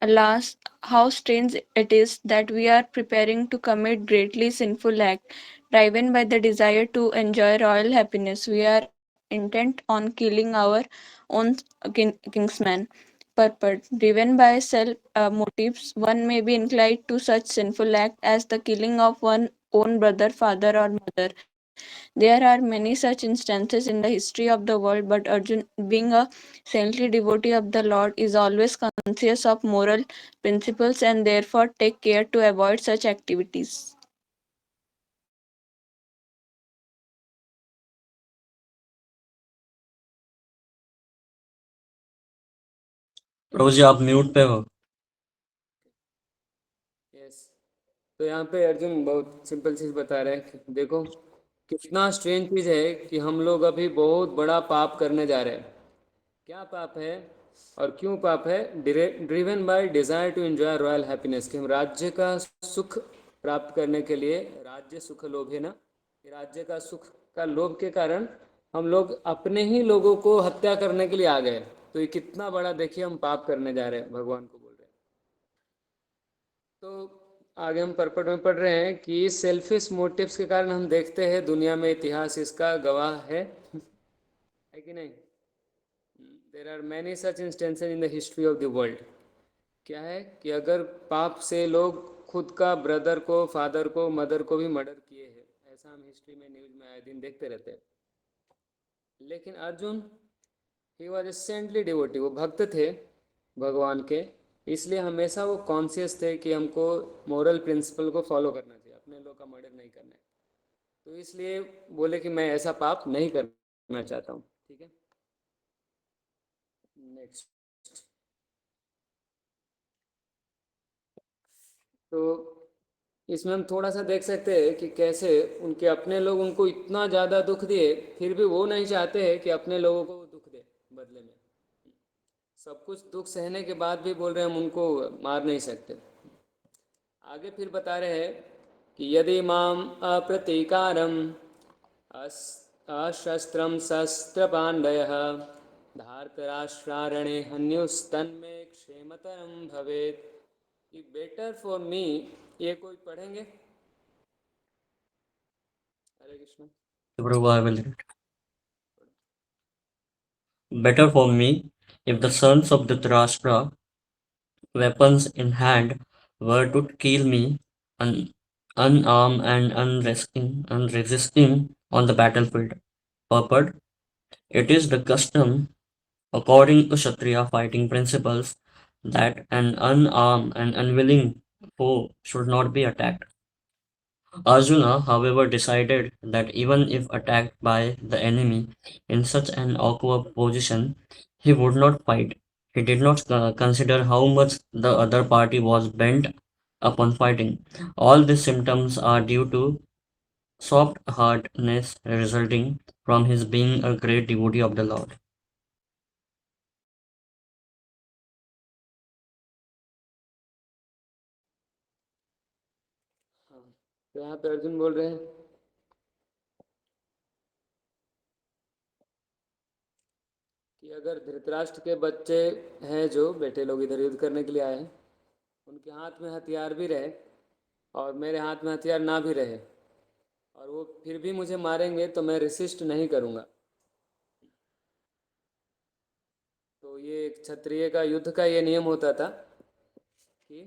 Alas, how strange it is that we are preparing to commit greatly sinful act, driven by the desire to enjoy royal happiness. We are intent on killing our own kingsman. Purpose driven by self motives, one may be inclined to such sinful act as the killing of one's own brother, father, or mother. There are many such instances in the history of the world, but Arjun, being a saintly devotee of the Lord, is always conscious of moral principles and therefore take care to avoid such activities. प्रभु जी आप mute पे हो। Yes. तो यहाँ पे अर्जुन बहुत simple चीज़ बता रहे हैं कि देखो कितना स्ट्रेंज चीज़ है कि हम लोग अभी बहुत बड़ा पाप करने जा रहे हैं। क्या पाप है और क्यों पाप है? Driven by desire to enjoy royal happiness, कि हम राज्य का सुख प्राप्त करने के लिए, राज्य सुख लोभ है ना, कि राज्य का सुख का लोभ के कारण हम लोग अपने ही लोगों को हत्या करने के लिए आ गए। तो ये कितना बड़ा देखिए हम पाप करने जा रहे हैं, भगवान को बोल रहे हैं। तो आगे हम पर्पट में पढ़ रहे हैं कि सेल्फिश मोटिव्स के कारण हम देखते हैं दुनिया में, इतिहास इसका गवाह है कि नहीं? There are many such instances in the history of the world. क्या है कि अगर पाप से लोग खुद का ब्रदर को, फादर को, मदर को भी मर्डर किए हैं, ऐसा हम हिस्ट्री में, न्यूज़ में आए दिन देखते रहते हैं। लेकिन Arjun, he was a saintly devotee, वो भक्त थे भगवान के, इसलिए हमेशा वो कॉन्शियस थे कि हमको मोरल प्रिंसिपल को फॉलो करना चाहिए, अपने लोग का मर्डर नहीं करना है। तो इसलिए बोले कि मैं ऐसा पाप नहीं करना चाहता हूँ। ठीक है, नेक्स्ट। तो इसमें हम थोड़ा सा देख सकते हैं कि कैसे उनके अपने लोग उनको इतना ज़्यादा दुख दिए, फिर भी वो नहीं चाहते हैं कि अपने लोगों को दुख दे बदले में। सब कुछ दुख सहने के बाद भी बोल रहे हैं हम उनको मार नहीं सकते। आगे फिर बता रहे हैं कि यदि माम अप्रतीकारम अशस्त्रम शस्त्रपाण्डयः धार्तराष्ट्रारणे हन्युस्तन्मे क्षेमतरम भवेत्। बेटर फॉर मी, ये कोई पढ़ेंगे? हरे कृष्ण। प्रभु I will read. Better for me if the sons of Dhritarashtra, weapons in hand, were to kill me unarmed and unresisting on the battlefield. Purport: it is the custom, according to Kshatriya fighting principles, that an unarmed and unwilling foe should not be attacked. Arjuna, however, decided that even if attacked by the enemy in such an awkward position, he would not fight. He did not consider how much the other party was bent upon fighting. All these symptoms are due to soft heartedness resulting from his being a great devotee of the Lord. हाँ, तो यहाँ पे अर्जुन बोल रहे हैं कि अगर धृतराष्ट्र के बच्चे हैं, जो बेटे लोग इधर युद्ध करने के लिए आए हैं, उनके हाथ में हथियार भी रहे और मेरे हाथ में हथियार ना भी रहे, और वो फिर भी मुझे मारेंगे, तो मैं रेसिस्ट नहीं करूँगा। तो ये क्षत्रिय का युद्ध का ये नियम होता था कि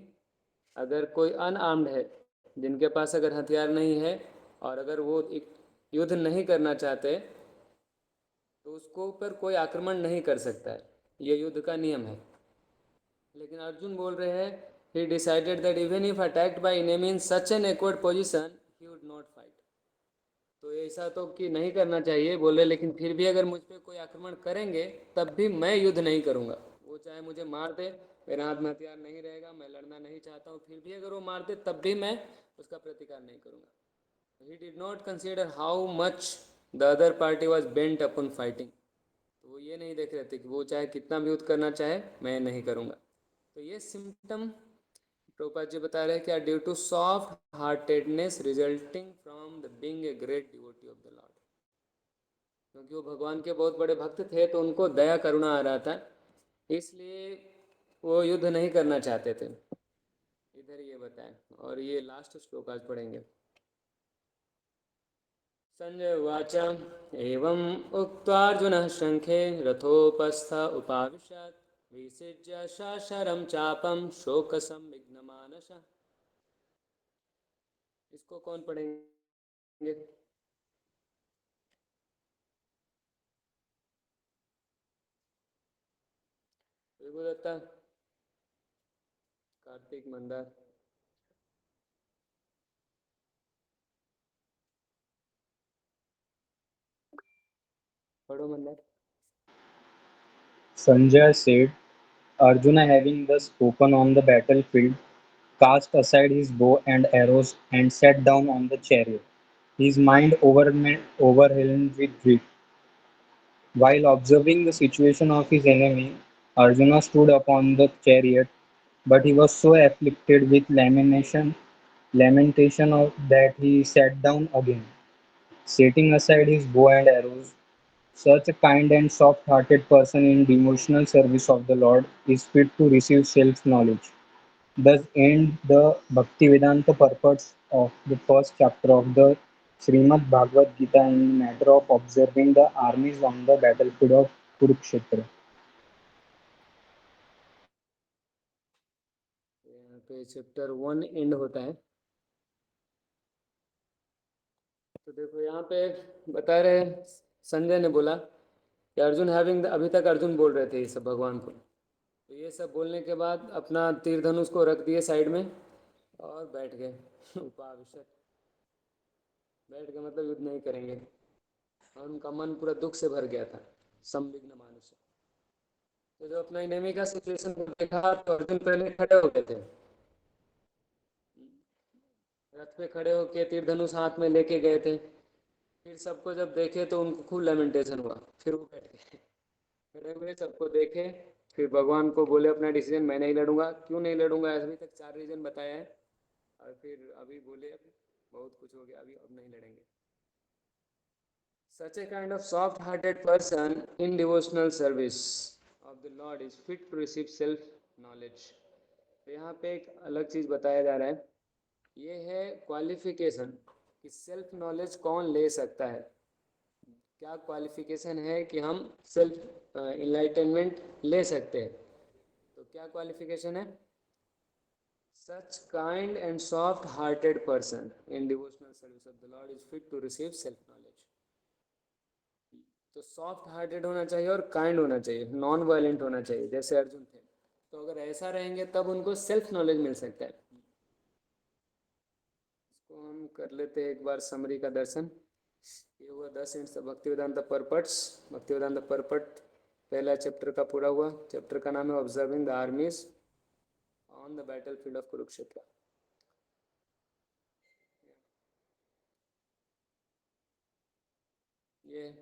अगर कोई अनआर्म्ड है, जिनके पास अगर हथियार नहीं है, और अगर वो युद्ध नहीं करना चाहते, तो उसको ऊपर कोई आक्रमण नहीं कर सकता है। ये युद्ध का नियम है। लेकिन अर्जुन बोल रहे हैं, ही decided that even if attacked by enemy in such an acquired position he would not fight. तो ऐसा तो कि नहीं करना चाहिए बोले, लेकिन फिर भी अगर मुझ पर कोई आक्रमण करेंगे तब भी मैं युद्ध नहीं करूँगा। वो चाहे मुझे मार दे, मेरे हाथ में हथियार नहीं रहेगा, मैं लड़ना नहीं चाहता हूँ, फिर भी अगर वो मार दे तब भी मैं उसका प्रतिकार नहीं करूँगा। He did not consider how much the other party was bent upon fighting. तो वो ये नहीं देख रहे थे कि वो चाहे कितना भी युद्ध करना चाहे, मैं नहीं करूँगा। तो ये सिम्टम प्रभुपाद जी बता रहे हैं क्या, due to soft heartedness resulting from the being a great devotee of the lord. क्योंकि वो भगवान के बहुत बड़े भक्त थे, तो उनको दया करुणा आ रहा था, इसलिए वो युद्ध नहीं करना चाहते थे। इधर ये बताएं, और ये लास्ट श्लोक आज पढ़ेंगे। संजय उवाच एवम् उक्त्वार्जुनः शङ्खे रथोपस्थ उपाविशत् विसृज्य सशरं चापं शोकसंविघ्नमानसः। इसको कौन पढ़ेंगे? विभुदत्ता, कार्तिक, मंदार। पढ़ो Mandar. Sanjay said, Arjuna having thus spoken on the battlefield, cast aside his bow and arrows and sat down on the chariot, his mind overwhelmed with grief. While observing the situation of his enemy, Arjuna stood upon the chariot, but he was so afflicted with lamentation that he sat down again, setting aside his bow and arrows. Such a kind and soft-hearted person in devotional service of the Lord is fit to receive self-knowledge. Thus end the Bhaktivedanta purports of the first chapter of the Srimad Bhagavad Gita in the matter of observing the armies on the battlefield of Kurukshetra. यहाँ पे chapter 1 and होता है। तो देखो यहाँ पे बता रहे हैं, संजय ने बोला कि अर्जुन हैविंग, अभी तक अर्जुन बोल रहे थे ये सब भगवान को। तो ये सब बोलने के बाद अपना तीर धनुष को रख दिए साइड में और बैठ गए। उपाविशत, बैठ गए मतलब युद्ध नहीं करेंगे। और उनका मन पूरा दुख से भर गया था। संविघ्न मानुष। तो जब अपना एनिमी का सिचुएशन देखा तो अर्जुन पहले खड़े हो गए थे, रथ पे खड़े होके तीर धनुष हाथ में लेके गए थे। फिर सबको जब देखे तो उनको खूब लेमेंटेशन हुआ, फिर वो बैठ गए। खड़े हुए, सबको देखे, फिर भगवान को बोले अपना डिसीजन, मैं नहीं लड़ूंगा। क्यों नहीं लड़ूंगा, अभी तक 4 रीजन बताया है, और फिर अभी बोले अब बहुत कुछ हो गया, अभी अब नहीं लड़ेंगे। Such a kind of soft-hearted person in devotional service of the Lord is fit to receive self-knowledge. तो यहाँ पे एक अलग चीज बताया जा रहा है, ये है क्वालिफिकेशन कि सेल्फ नॉलेज कौन ले सकता है। क्या क्वालिफिकेशन है कि हम सेल्फ इनलाइटनमेंट ले सकते हैं। तो क्या क्वालिफिकेशन है? Such kind and soft-hearted person in devotional service of the Lord is fit to receive self-knowledge. तो सॉफ्ट हार्टेड होना चाहिए और काइंड होना चाहिए, नॉन वायलेंट होना चाहिए, जैसे अर्जुन थे। तो अगर ऐसा रहेंगे तब उनको सेल्फ नॉलेज मिल सकता है। इसको हम कर लेते हैं एक बार समरी का दर्शन। ये हुआ 10 इंच भक्तिवेदांत परपट्स। भक्तिवेदांत परपट पहला चैप्टर का पूरा हुआ। चैप्टर का नाम है observing the armies on the battle field of Kurukshetra. ये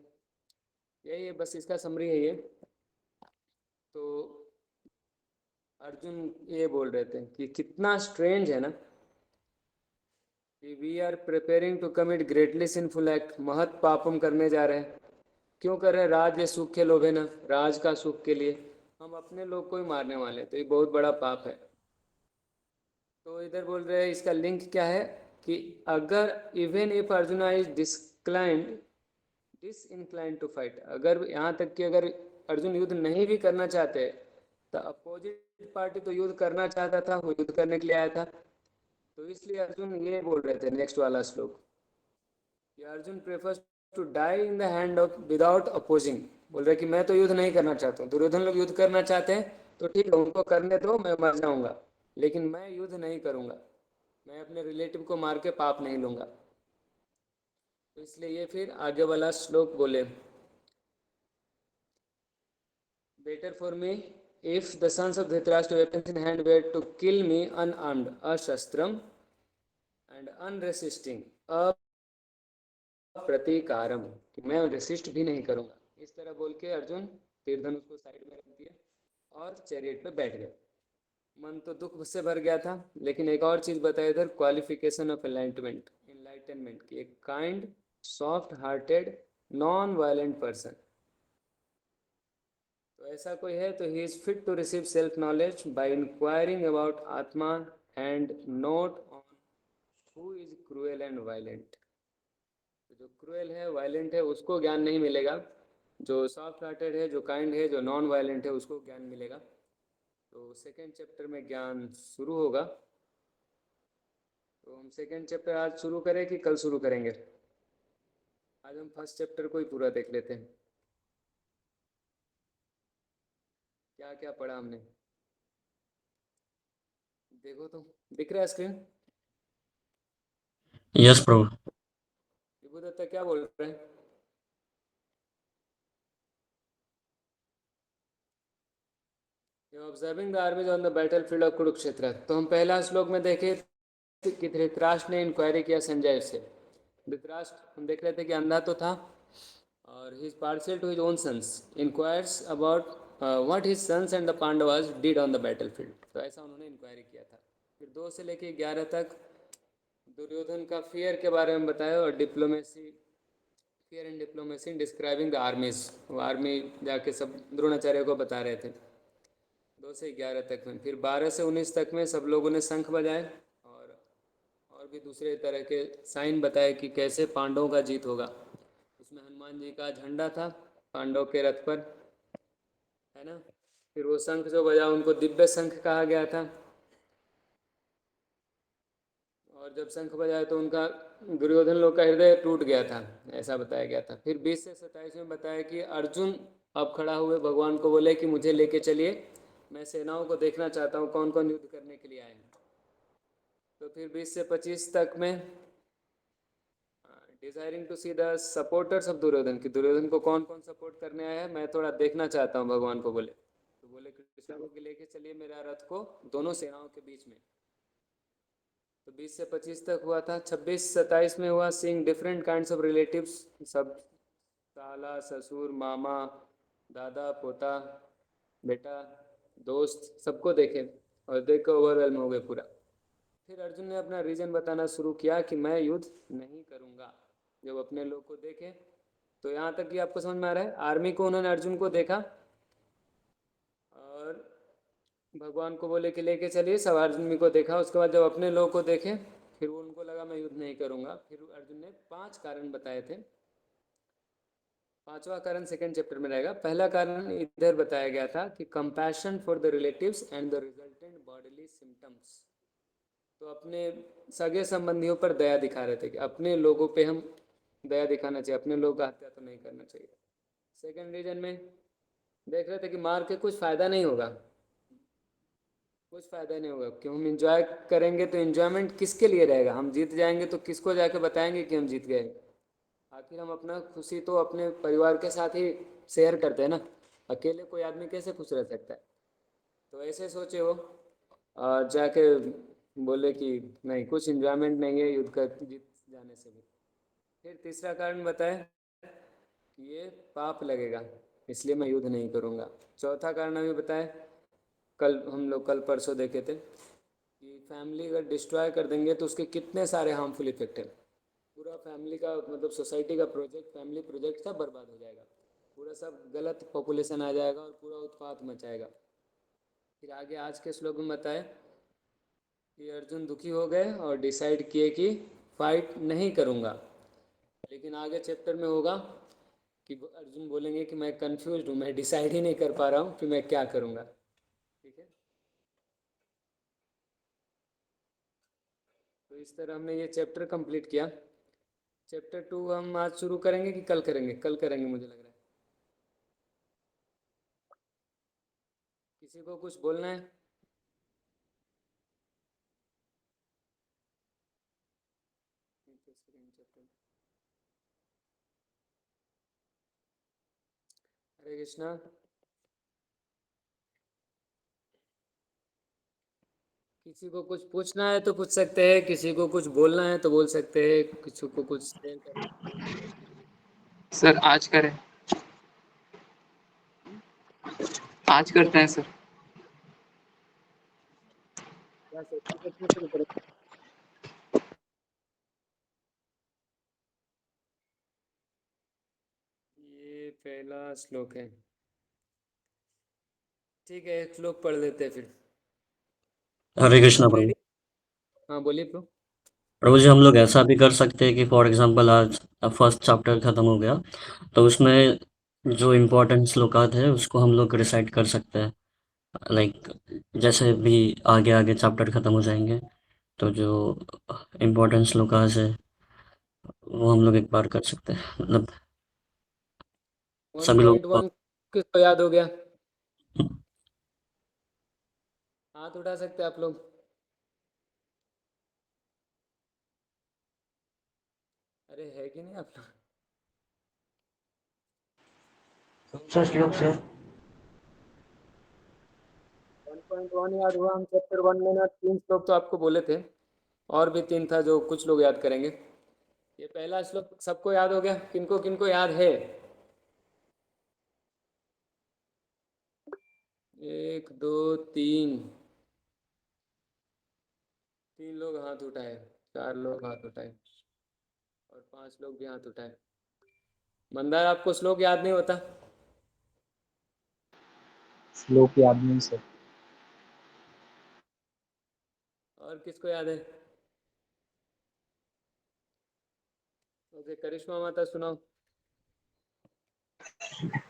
यही है, बस इसका समरी है ये। तो अर्जुन ये बोल रहे थे कि कितना स्ट्रेंज है ना कि we are preparing to commit greatly sinful act, महत पापम करने जा रहे हैं। क्यों कर रहे हैं? राज ये सुख के लोभे ना, राज का सुख के लिए हम अपने लोग को ही मारने वाले, तो ये बहुत बड़ा पाप है। तो इधर बोल रहे हैं इसका लिंक क्या है कि अगर even if Arjuna is disinclined to fight, अगर यहाँ तक कि अगर अर्जुन युद्ध नहीं भी करना चाहते तो अपोजिट पार्टी तो युद्ध करना चाहता था, वो युद्ध करने के लिए आया था। तो इसलिए अर्जुन ये बोल रहे थे नेक्स्ट वाला श्लोक कि Arjun prefers to die in the hand of without opposing. बोल रहे कि मैं तो युद्ध नहीं करना चाहता हूँ। दुर्योधन लोग युद्ध करना चाहते हैं तो ठीक है, उनको करने दो, मैं मर जाऊंगा, लेकिन मैं युद्ध नहीं करूंगा, मैं अपने रिलेटिव को मार के पाप नहीं लूंगा। तो इसलिए ये फिर आगे वाला श्लोक बोले, better for me if the sons of Dhritarashtra weapons in hand were to kill me unarmed अशस्त्रम एंड अनरेसिस्टिंग अप्रतीकारम, कि मैं रेसिस्ट भी नहीं करूंगा। इस तरह बोल के अर्जुन तीर धनुष को साइड में रख दिया और चैरियट पे बैठ गए। मन तो दुख से भर गया था, लेकिन एक और चीज बताया इधर, क्वालिफिकेशन ऑफ एनलाइटमेंट की एक kind soft hearted non violent person. तो ऐसा कोई है तो he is fit to receive self knowledge by inquiring about atma and not on who is cruel and violent. तो जो क्रूएल है वायलेंट है उसको ज्ञान नहीं मिलेगा, जो सॉफ्ट हार्टेड है, जो काइंड है, जो नॉन वायलेंट है उसको ज्ञान मिलेगा। तो सेकेंड चैप्टर में ज्ञान शुरू होगा। तो हम सेकेंड चैप्टर आज शुरू करें कि कल शुरू करेंगे? आज हम फर्स्ट चैप्टर को ही पूरा देख लेते हैं। क्या क्या पढ़ा हमने देखो तो, दिख रहा है स्क्रीन? Yes, Prabhu. विभू दत्ता क्या बोल रहे हैं? Observing the armies on the battle field of Kurukshetra. तो हम पहला श्लोक में देखे कि धृतराष्ट्र ने इंक्वायरी किया संजय से। धृतराष्ट्र हम देख रहे थे कि अंधा तो था और he is partial to his own sons, inquires about what his sons and the Pandavas did on the battle field. तो ऐसा उन्होंने इंक्वायरी किया था। फिर 2 से लेके 11 तक दुर्योधन का फियर के बारे में बताया और diplomacy, fear and diplomacy in describing the armies. वो आर्मी जाके सब द्रोणाचार्य को बता रहे थे 2 से 11 तक में। फिर 12 से 19 तक में सब लोगों ने शंख बजाए और भी दूसरे तरह के साइन बताए कि कैसे पांडवों का जीत होगा। उसमें हनुमान जी का झंडा था पांडव के रथ पर, है ना। फिर वो शंख जो बजा उनको दिव्य शंख कहा गया था। और जब शंख बजाया तो उनका दुर्योधन लोग का हृदय टूट गया था, ऐसा बताया गया था। फिर 20 से 27 में बताया कि अर्जुन अब खड़ा हुए भगवान को बोले कि मुझे लेके चलिए, मैं सेनाओं को देखना चाहता हूँ कौन कौन युद्ध करने के लिए आए हैं। तो फिर 20 से 25 तक में desiring to see the supporters of Duryodhan, कि दुर्योधन को कौन कौन सपोर्ट करने आया है, मैं थोड़ा देखना चाहता हूँ भगवान को बोले। तो बोले कृष्ण को कि लेके चलिए मेरा रथ को दोनों सेनाओं के बीच में। तो 20 से 25 तक हुआ था। 26-27 में हुआ seeing different kinds of relatives, सब साला ससुर मामा दादा पोता बेटा दोस्त सबको देखे और देख कर ओवरवेलम हो गए पूरा। फिर अर्जुन ने अपना रीजन बताना शुरू किया कि मैं युद्ध नहीं करूंगा। जब अपने लोग को देखे तो यहाँ तक कि आपको समझ में आ रहा है, आर्मी को उन्होंने अर्जुन को देखा और भगवान को बोले कि लेके चलिए, सब अर्जुन को देखा। उसके बाद जब अपने लोग को देखे फिर वो उनको लगा मैं युद्ध नहीं करूंगा। फिर अर्जुन ने 5 कारण बताए थे। 5वां कारण सेकेंड चैप्टर में रहेगा। पहला कारण इधर बताया गया था कि compassion for the relatives and the resultant bodily symptoms. तो अपने सगे संबंधियों पर दया दिखा रहे थे कि अपने लोगों पे हम दया दिखाना चाहिए, अपने लोगों का हत्या तो नहीं करना चाहिए। सेकेंड रीजन में देख रहे थे कि मार के कुछ फ़ायदा नहीं होगा, कुछ फ़ायदा नहीं होगा। क्यों? हम इंजॉय करेंगे तो इन्जॉयमेंट किसके लिए रहेगा? हम जीत जाएंगे तो किसको जाके बताएंगे कि हम जीत गए? आखिर हम अपना खुशी तो अपने परिवार के साथ ही शेयर करते हैं ना, अकेले कोई आदमी कैसे खुश रह सकता है? तो ऐसे सोचे वो और जाके बोले कि नहीं, कुछ इन्जॉयमेंट नहीं है युद्ध कर जीत जाने से भी। फिर तीसरा कारण बताए कि ये पाप लगेगा इसलिए मैं युद्ध नहीं करूँगा। चौथा कारण अभी बताए, कल हम लोग कल परसों देखे थे कि फैमिली अगर डिस्ट्रॉय कर देंगे तो उसके कितने सारे हार्मफुल इफेक्ट हैं। पूरा फैमिली का मतलब सोसाइटी का प्रोजेक्ट, फैमिली प्रोजेक्ट सब बर्बाद हो जाएगा, पूरा सब गलत पॉपुलेशन आ जाएगा और पूरा उत्पात मचाएगा। फिर आगे आज के श्लोक में बताए कि अर्जुन दुखी हो गए और डिसाइड किए कि फाइट नहीं करूँगा। लेकिन आगे चैप्टर में होगा कि अर्जुन बोलेंगे कि मैं कंफ्यूज हूँ, मैं डिसाइड ही नहीं कर पा रहा हूँ कि मैं क्या करूँगा। ठीक है, तो इस तरह हमने ये चैप्टर कंप्लीट किया। चैप्टर 2 हम आज शुरू करेंगे कि कल करेंगे? कल करेंगे मुझे लग रहा है। किसी को कुछ बोलना है? हरे कृष्णा। किसी को कुछ पूछना है तो पूछ सकते हैं, किसी को कुछ बोलना है तो बोल सकते हैं, किसी को कुछ शेयर करना है तो बोल सकते हैं। सर आज करें, आज करते हैं सर। क्या सच्ची कितना शुरू करें? ये पहला श्लोक है। ठीक है, एक श्लोक पढ़ लेते हैं फिर। हरे कृष्णा सब प्रभु। रेडी? हाँ बोलिए प्रभु। प्रभु जी, हम लोग ऐसा भी कर सकते हैं कि फॉर एग्जांपल आज फर्स्ट चैप्टर खत्म हो गया, तो उसमें जो इम्पोर्टेंट श्लोकात है उसको हम लोग रिसाइट कर सकते हैं। लाइक जैसे भी आगे आगे चैप्टर खत्म हो जाएंगे, तो जो इम्पोर्टेंट श्लोकास है वो हम लोग एक बार कर सकते हैं, मतलब वन सभी लोग पॉइंट को। वन किसको याद हो गया? हाथ उठा सकते हैं आप लोग। अरे है कि नहीं आप लोग? कौन सा श्लोक से? 1.1 याद हुआ। हम चैप्टर 1 में ना 3 श्लोक तो आपको बोले थे, और भी 3 था जो कुछ लोग याद करेंगे। ये पहला श्लोक सबको याद हो गया? किनको किनको याद है? 1 2 3। 3 लोग हाथ उठाए, 4 लोग हाथ उठाए, और 5 लोग भी हाथ उठाए। मंदार, आपको श्लोक याद नहीं होता? श्लोक याद नहीं सर। और किसको याद है? ओके, करिश्मा माता सुनाओ।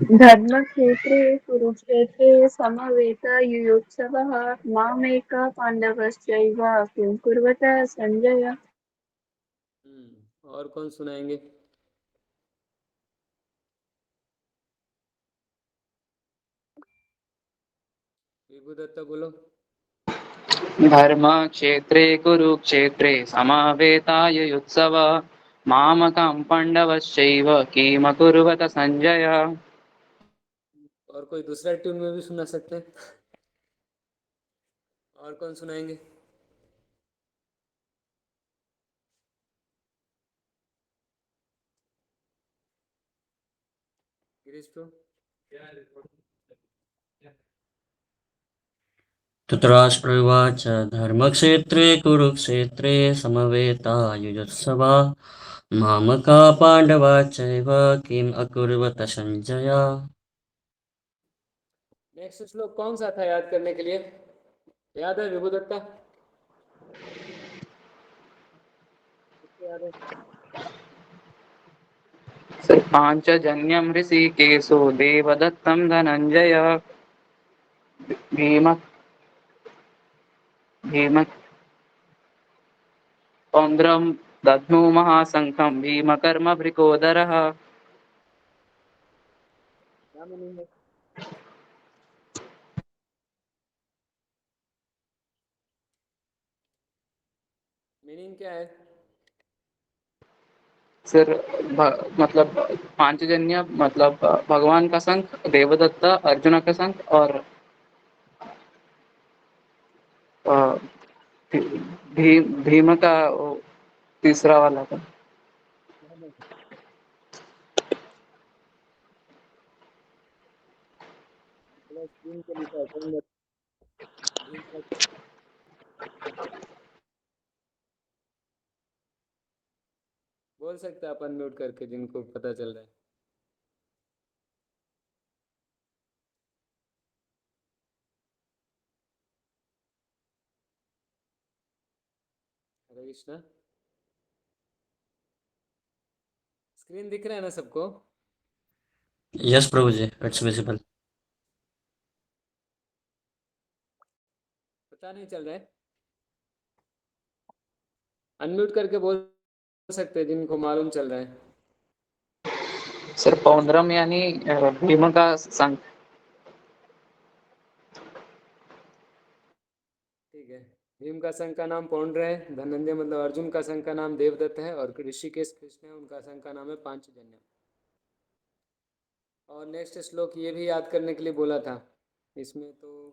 धर्मक्षेत्रे कुरुक्षेत्रे समवेतयुयुत्सवः मामेकः पाण्डवश्चैव किं कुर्वत संजय। और कौन सुनाएंगे? विभू दत्ता बोलो। धर्मक्षेत्रे कुरुक्षेत्रे समावेतायुयुत्सव मामकं पाण्डवश्चैव किमकुर्वत सञ्जय। और कोई दूसरा ट्यून में भी सुना सकते हैं? और कौन सुनाएंगे? गिरीश ब्रो। धृतराष्ट्रवाच धर्मक्षेत्रे कुरुक्षेत्रे समवेतायुयुत्सवा मामका पांडवा चैव किम अकुर्वत संजय। नेक्स्ट श्लोक कौन सा था याद करने के लिए? याद है विभू दत्ता? किसको याद है? सर पाञ्चजन्यं ऋषिकेशो देवदत्तं धनञ्जय भीम भीम पौन्द्रं दध्नु महाशङ्खं भीमकर्मभृकोदरः। क्या मीनिंग है? मीनिंग क्या है? सर मतलब पांचजन्य मतलब भगवान का शंख, देवदत्ता अर्जुन का शंख, और अ, भीम का वो तीसरा वाला था। स्क्रीन पे लिखा है, कौन भीम का? बोल सकते हैं अपन म्यूट करके, जिनको पता चल रहा है। हरे कृष्णा। स्क्रीन दिख रहा है ना सबको? Yes Prabhu ji, it's visible. पता नहीं चल रहा है? अनम्यूट करके बोल सकते हैं जिनको मालूम चल रहा है। सर पौंद्रम यानी भीम का शंख। ठीक है। भीम का संघ का नाम पौंड्र है, धनंजय मतलब अर्जुन का संघ का नाम देवदत्त है, और ऋषिकेश कृष्ण है, उनका संघ का नाम है पांचजन्य। और नेक्स्ट श्लोक ये भी याद करने के लिए बोला था। इसमें तो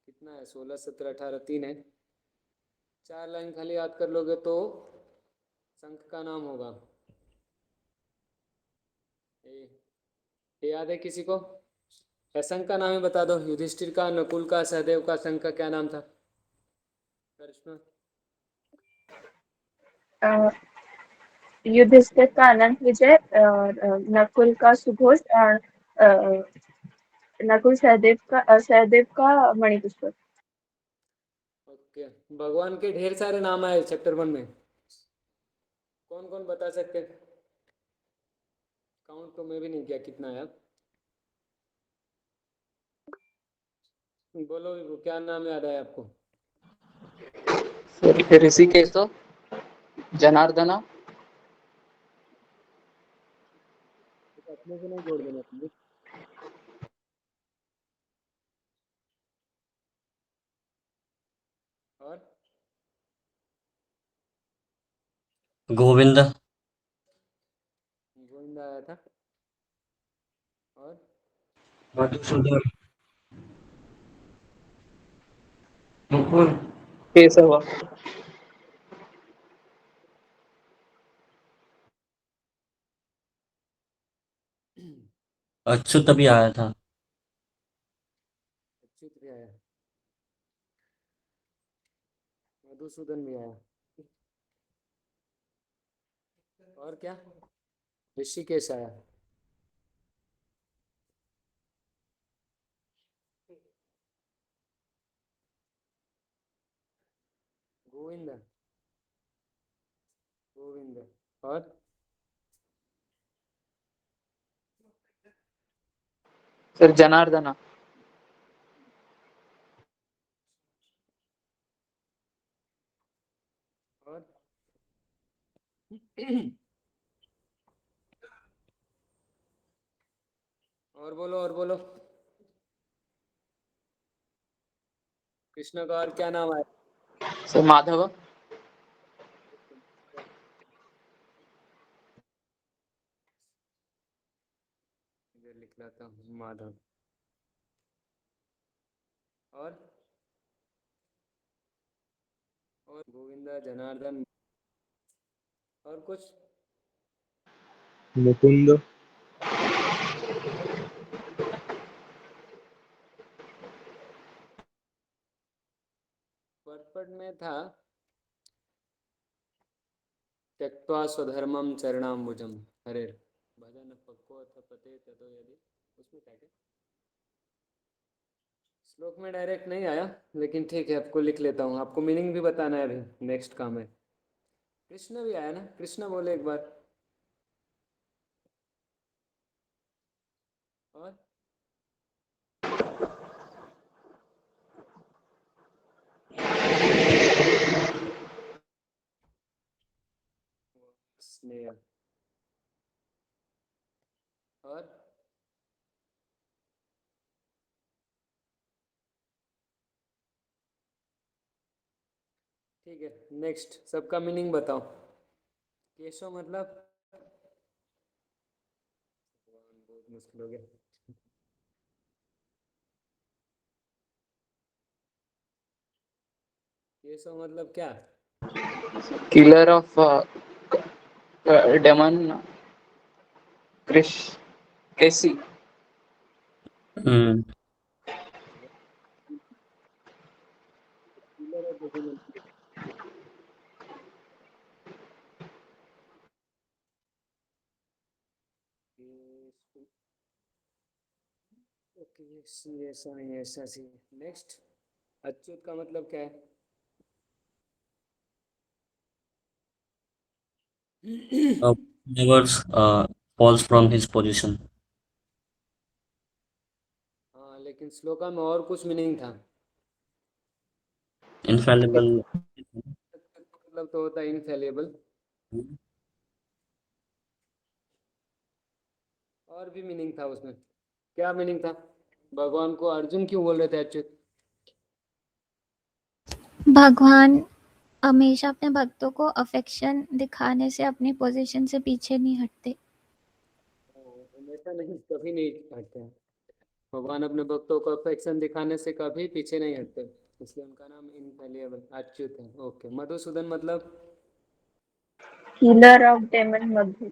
कितना है? 16 17 18 3 है। 4 लाइन खाली याद कर लोगे तो संघ का नाम होगा। ये याद है किसी को? या संघ का नाम ही बता दो। युधिष्ठिर का, नकुल का, सहदेव का संघ का क्या नाम था? करिश्मा। युधिष्ठिर का अनंत विजय और नकुल का सुघोष और नकुल सहदेव का मणिपुष्पक। ओके, भगवान के ढेर सारे नाम आए चैप्टर 1 में। कौन कौन बता सकते हैं? काउंट तो मैं भी नहीं किया कितना है। बोलो विभू, क्या नाम याद है आपको? ऋषिकेश, जनार्दना, अपने से नहीं जोड़ देना प्लीज। और गोविंद, गोविंदा आया था। और मधुसूदन, मुकुल, केशव, अच्युत भी आया था। अच्युत भी आया, मधुसूदन भी आया। और क्या? ऋषिकेश आया। गोविंद, गोविंद। और सर जनार्दना, और और बोलो, और बोलो। कृष्ण का और क्या नाम आया? सर माधव, इधर लिख लाता हूँ, माधव। और गोविंदा, जनार्दन। और कुछ? मुकुंद, पर्पट में था त्यक्त्वा स्वधर्मम चरणाम्बुजम हरे भजन पक्को अथ पते ततो यदि, उसमें क्या क्या श्लोक में डायरेक्ट नहीं आया, लेकिन ठीक है, आपको लिख लेता हूँ। आपको मीनिंग भी बताना है अभी, नेक्स्ट काम है। कृष्ण भी आया ना, कृष्ण बोले एक बार। और स्नेह। और ठीक है, नेक्स्ट सबका मीनिंग बताओ। केशव मतलब बहुत मुश्किल हो गया। केशव मतलब क्या? Killer of demon, Krish, K C, hmm, Killer of Demon। Okay, see ऐसा नहीं, ऐसा सी। नेक्स्ट, अच्युत का मतलब क्या है? never falls from his position. हाँ, लेकिन श्लोका में और कुछ मीनिंग था। Infallible. मतलब तो होता है इनफेलेबल। और भी मीनिंग था उसमें। क्या मीनिंग था? भगवान को अर्जुन क्यों बोल रहे थे अच्युत? भगवान हमेशा अपने भक्तों को अफेक्शन दिखाने से अपनी पोजीशन से पीछे नहीं हटते। हमेशा नहीं, कभी नहीं हटते हैं। भगवान अपने भक्तों को अफेक्शन दिखाने से कभी पीछे नहीं हटते, इसलिए उनका नाम इनफेलिएबल अच्युत है। ओके, मधुसूदन मतलब हीलर ऑफ डेमन मधु।